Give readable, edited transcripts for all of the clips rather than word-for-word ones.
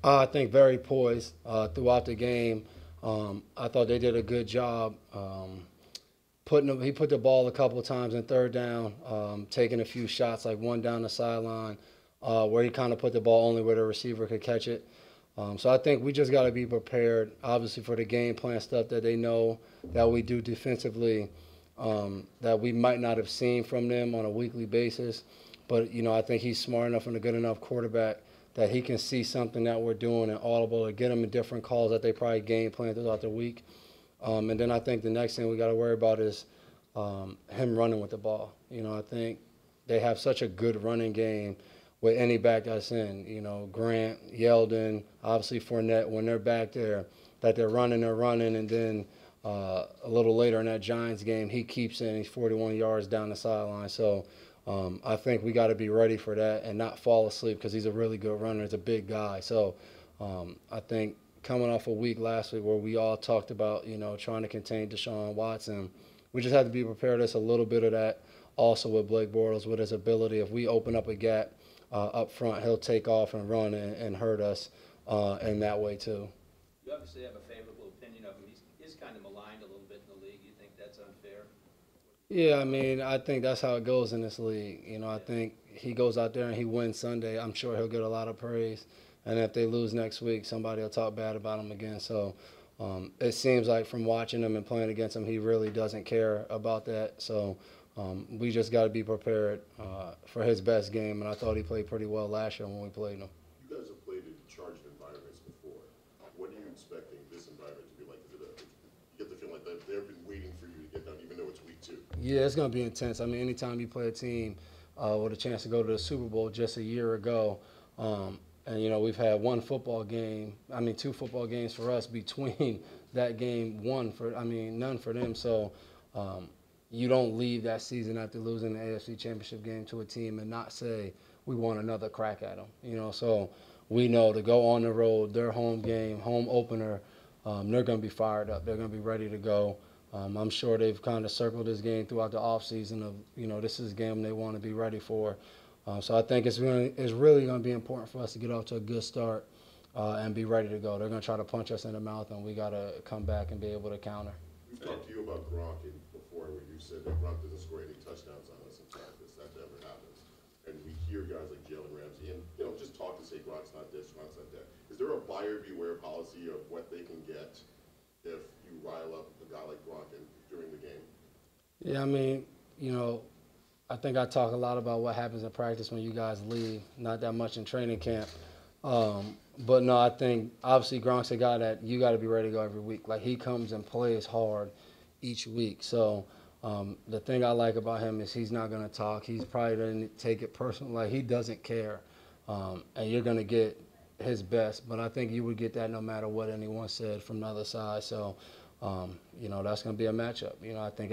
I think very poised throughout the game. I thought they did a good job. He put the ball a couple of times in third down, taking a few shots, like one down the sideline, where he kind of put the ball only where the receiver could catch it. So I think we just got to be prepared, obviously, for the game plan stuff that they know that we do defensively, that we might not have seen from them on a weekly basis. But I think he's smart enough and a good enough quarterback that he can see something that we're doing and audible to get them in different calls that they probably game plan throughout the week. And then I think the next thing we got to worry about is him running with the ball. I think they have such a good running game with any back that's in. Grant, Yeldon, obviously Fournette, when they're back there, that they're running, and then a little later in that Giants game, he keeps in. He's 41 yards down the sideline. So I think we got to be ready for that and not fall asleep because he's a really good runner. He's a big guy. So I think coming off a week last week where we all talked about, trying to contain Deshaun Watson, we just had to be prepared. There's a little bit of that also with Blake Bortles, with his ability. If we open up a gap up front, he'll take off and run and hurt us in that way too. You obviously have a favorable opinion of him. He's kind of maligned a little bit in the league. You think that's unfair? Yeah, I mean, I think that's how it goes in this league. I think he goes out there and he wins Sunday. I'm sure he'll get a lot of praise. And if they lose next week, somebody will talk bad about him again. So it seems like from watching him and playing against him, he really doesn't care about that. So we just got to be prepared for his best game. And I thought he played pretty well last year when we played him. You guys have played in charged environments before. What are you expecting this environment to be like? You get the feeling like they've been waiting for you to get done, even though it's week 2? Yeah, it's going to be intense. I mean, anytime you play a team with a chance to go to the Super Bowl just a year ago, and we've had one football game. I mean, 2 football games for us between that game. None for them. So you don't leave that season after losing the AFC Championship game to a team and not say we want another crack at them. So we know to go on the road, their home game, home opener, they're going to be fired up. They're going to be ready to go. I'm sure they've kind of circled this game throughout the offseason of, this is a game they want to be ready for. So I think it's really going to be important for us to get off to a good start and be ready to go. They're going to try to punch us in the mouth, and we got to come back and be able to counter. We've talked to you about Gronk before, where you said that Gronk doesn't score any touchdowns on us in practice. That never happens. And we hear guys like Jalen Ramsey and just talk to say Gronk's not this, Gronk's not that. Is there a buyer beware policy of what they can get if you rile up a guy like Gronk during the game? Yeah, I mean, I think I talk a lot about what happens in practice when you guys leave, not that much in training camp. But no, I think obviously Gronk's a guy that you got to be ready to go every week. Like, he comes and plays hard each week. So the thing I like about him is he's not going to talk. He's probably going to take it personal. Like, he doesn't care. And you're going to get his best. But I think you would get that no matter what anyone said from the other side. So, that's going to be a matchup. I think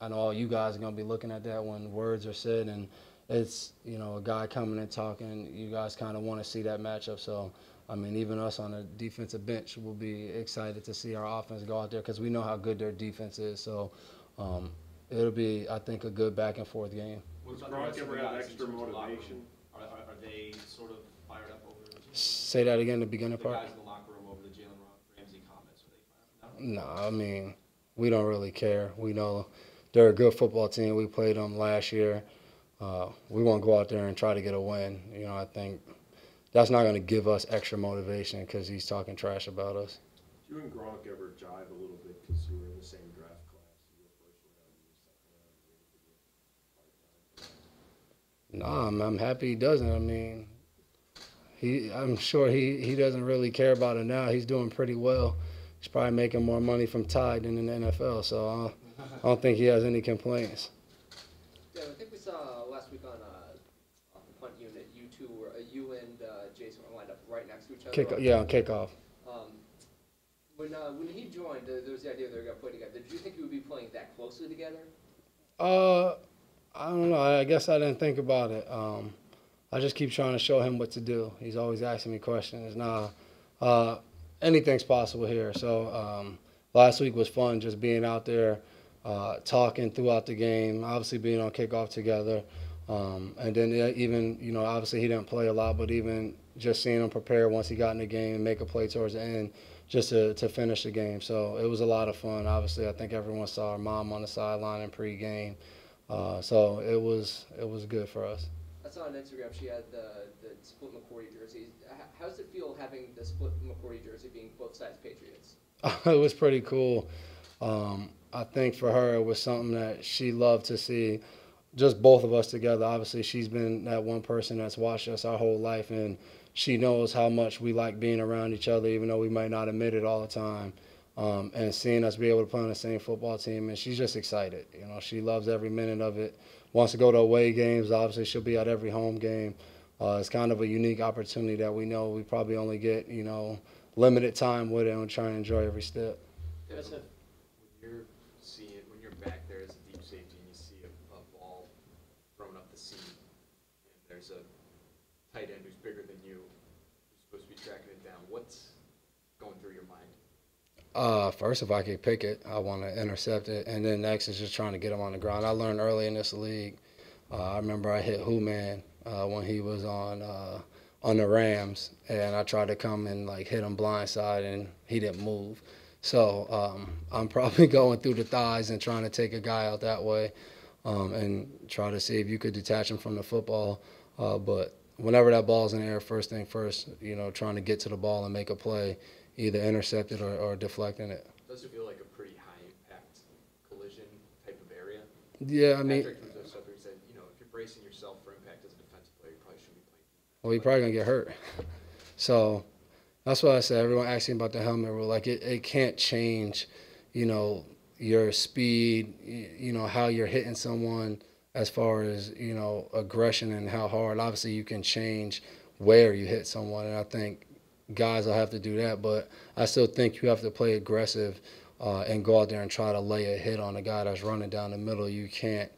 I know all you guys are going to be looking at that when words are said, and it's, a guy coming and talking. You guys kind of want to see that matchup. So, I mean, even us on the defensive bench will be excited to see our offense go out there because we know how good their defense is. So, it'll be, I think, a good back and forth game. Does Gronk ever have extra motivation? Are they sort of fired up over Say that again, the beginning the part. guys in the locker room over the Jalen Ramsey comments? Are they fired up? No, I mean, we don't really care. We know they're a good football team. We played them last year. We want to go out there and try to get a win. I think that's not going to give us extra motivation because he's talking trash about us. Do you and Gronk ever jive a little bit because you were in the same draft class? You were first round, you were second round. No, I'm happy he doesn't. I mean, I'm sure he doesn't really care about it now. He's doing pretty well. He's probably making more money from Tide than in the NFL, so I don't think he has any complaints. Yeah, I think we saw last week on the punt unit, you and Jason lined up right next to each other. On kickoff. When he joined, there was the idea they were going to play together. Did you think you would be playing that closely together? I don't know. I guess I didn't think about it. I just keep trying to show him what to do. He's always asking me questions. Anything's possible here. So last week was fun, just being out there, talking throughout the game, obviously being on kickoff together. And then even, obviously he didn't play a lot, but even just seeing him prepare once he got in the game and make a play towards the end just to finish the game. So it was a lot of fun. Obviously, I think everyone saw our mom on the sideline in pregame. So it was good for us. I saw on Instagram she had the split McCourty jersey. How does it feel having the split McCourty jersey being both sides Patriots? It was pretty cool. I think for her, it was something that she loved to see, just both of us together. Obviously, she's been that one person that's watched us our whole life, and she knows how much we like being around each other, even though we might not admit it all the time. And seeing us be able to play on the same football team, and she's just excited. You know, she loves every minute of it. Wants to go to away games. Obviously, she'll be at every home game. It's kind of a unique opportunity that we know we probably only get, limited time with it, and try and enjoy every step. When you're back there as a deep safety and you see a ball thrown up the seam, and there's a tight end who's bigger than you, who's supposed to be tracking it down, what's going through your mind? First, if I could pick it, I want to intercept it, and then next is just trying to get him on the ground. I learned early in this league. I remember I hit Hooman when he was on the Rams, and I tried to come and hit him blindside, and he didn't move. So I'm probably going through the thighs and trying to take a guy out that way, and try to see if you could detach him from the football. But whenever that ball's in the air, first thing first, trying to get to the ball and make a play, either intercept it or deflecting it. Does it feel like a pretty high-impact collision type of area? Yeah, I mean, Patrick was up there, he said, if you're bracing yourself for impact as a defensive player, you probably shouldn't be playing. well, you're probably going to get hurt. So that's why I said everyone asking about the helmet rule. It can't change, your speed, how you're hitting someone as far as, aggression and how hard. Obviously, you can change where you hit someone, and I think guys will have to do that. But I still think you have to play aggressive and go out there and try to lay a hit on a guy that's running down the middle. You can't,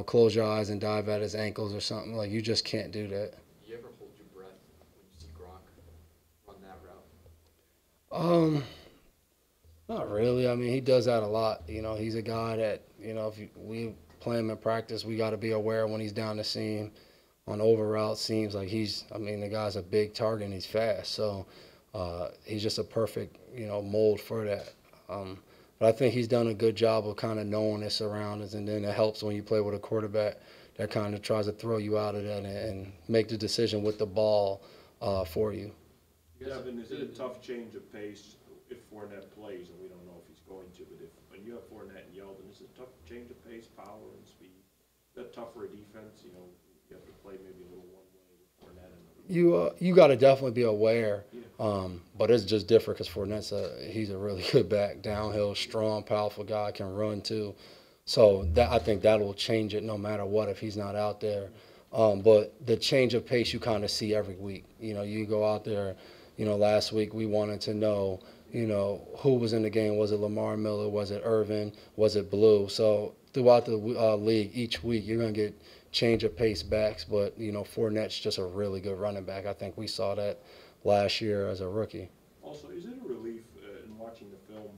close your eyes and dive at his ankles or something. You just can't do that. You ever hold your breath when you see Gronk run that route? Not really. I mean, he does that a lot. He's a guy that, if we play him in practice, we got to be aware when he's down the seam. On over route seems like the guy's a big target and he's fast. So he's just a perfect, mold for that. But I think he's done a good job of kind of knowing his surroundings, and then it helps when you play with a quarterback that kind of tries to throw you out of that and make the decision with the ball for you. Devin, is it a tough change of pace if Fournette plays, and we don't know if he's going to, but when you have Fournette and Yeldon, is it a tough change of pace, power, and speed? Is that tough for a defense? You have to play maybe a little one way with Fournette and You got to definitely be aware, Yeah. but it's just different because Fournette's he's a really good back, downhill, strong, powerful guy, can run too. So I think that will change it no matter what if he's not out there. But the change of pace you kind of see every week. You go out there. Last week we wanted to know, who was in the game. Was it Lamar Miller? Was it Irvin? Was it Blue? So throughout the league, each week you're going to get change of pace backs. But, Fournette's just a really good running back. I think we saw that last year as a rookie. Also, is it a relief in watching the film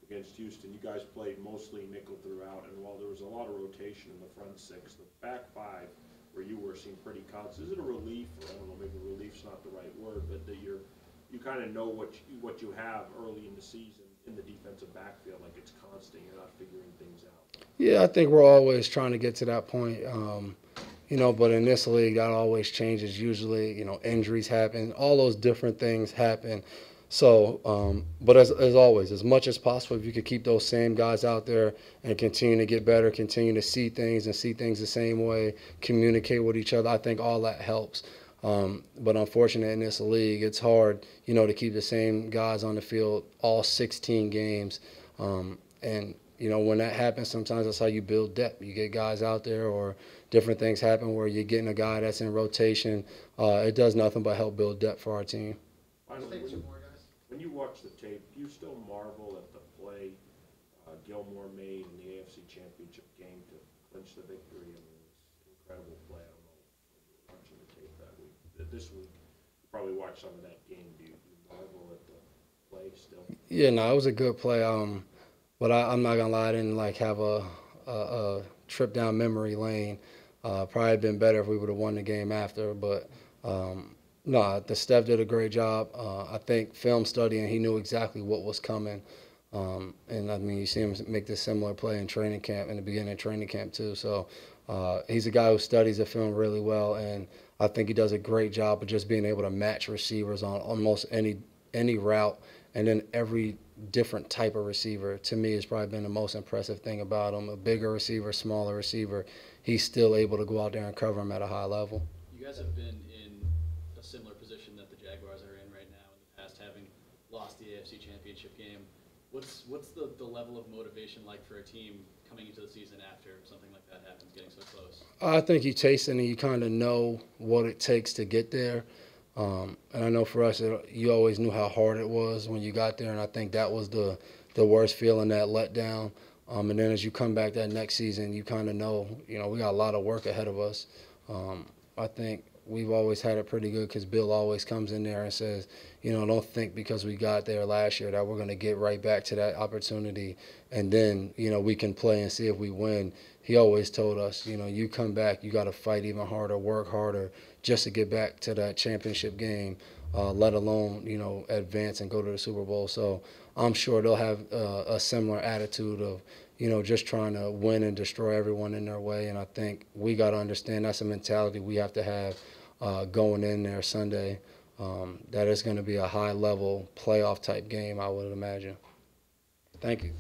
against Houston? You guys played mostly nickel throughout, and while there was a lot of rotation in the front six, the back five where you were seemed pretty constant. Is it a relief, or I don't know, maybe relief's not the right word, but that you kind of know what you have early in the season in the defensive backfield, like it's constant, you're not figuring things out? Yeah, I think we're always trying to get to that point. But in this league, that always changes. Usually, injuries happen. All those different things happen. So, but as always, as much as possible, if you could keep those same guys out there and continue to get better, continue to see things the same way, communicate with each other, I think all that helps. But unfortunately, in this league, it's hard, to keep the same guys on the field all 16 games. And when that happens, sometimes that's how you build depth. You get guys out there, or different things happen where you're getting a guy that's in rotation. It does nothing but help build depth for our team. Finally, when you watch the tape, do you still marvel at the play Gilmore made in the AFC Championship game to clinch the victory? I mean, it was an incredible play. I don't know when you were watching the tape that week. This week, you probably watched some of that game. Do you marvel at the play still? Yeah, no, it was a good play. But I'm not gonna lie, I didn't have a trip down memory lane. Probably been better if we would have won the game after. But No, the Steph did a great job. I think film studying, he knew exactly what was coming. And I mean, you see him make this similar play in training camp, in the beginning of training camp too. So he's a guy who studies the film really well, and I think he does a great job of just being able to match receivers on almost any route, and then every different type of receiver. To me, has probably been the most impressive thing about him. A bigger receiver, smaller receiver, he's still able to go out there and cover him at a high level. You guys have been in a similar position that the Jaguars are in right now in the past, having lost the AFC Championship game. What's the level of motivation like for a team coming into the season after something like that happens, getting so close? I think you taste it and you kind of know what it takes to get there. And I know for us, you always knew how hard it was when you got there, and I think that was the worst feeling, that letdown. And then as you come back that next season, you kind of know, we got a lot of work ahead of us. I think we've always had it pretty good because Bill always comes in there and says, don't think because we got there last year that we're going to get right back to that opportunity and then, we can play and see if we win. He always told us, you come back, you got to fight even harder, work harder just to get back to that championship game, let alone, advance and go to the Super Bowl. So I'm sure they'll have a similar attitude of, just trying to win and destroy everyone in their way. And I think we got to understand that's a mentality we have to have going in there Sunday. That is going to be a high-level playoff type game, I would imagine. Thank you.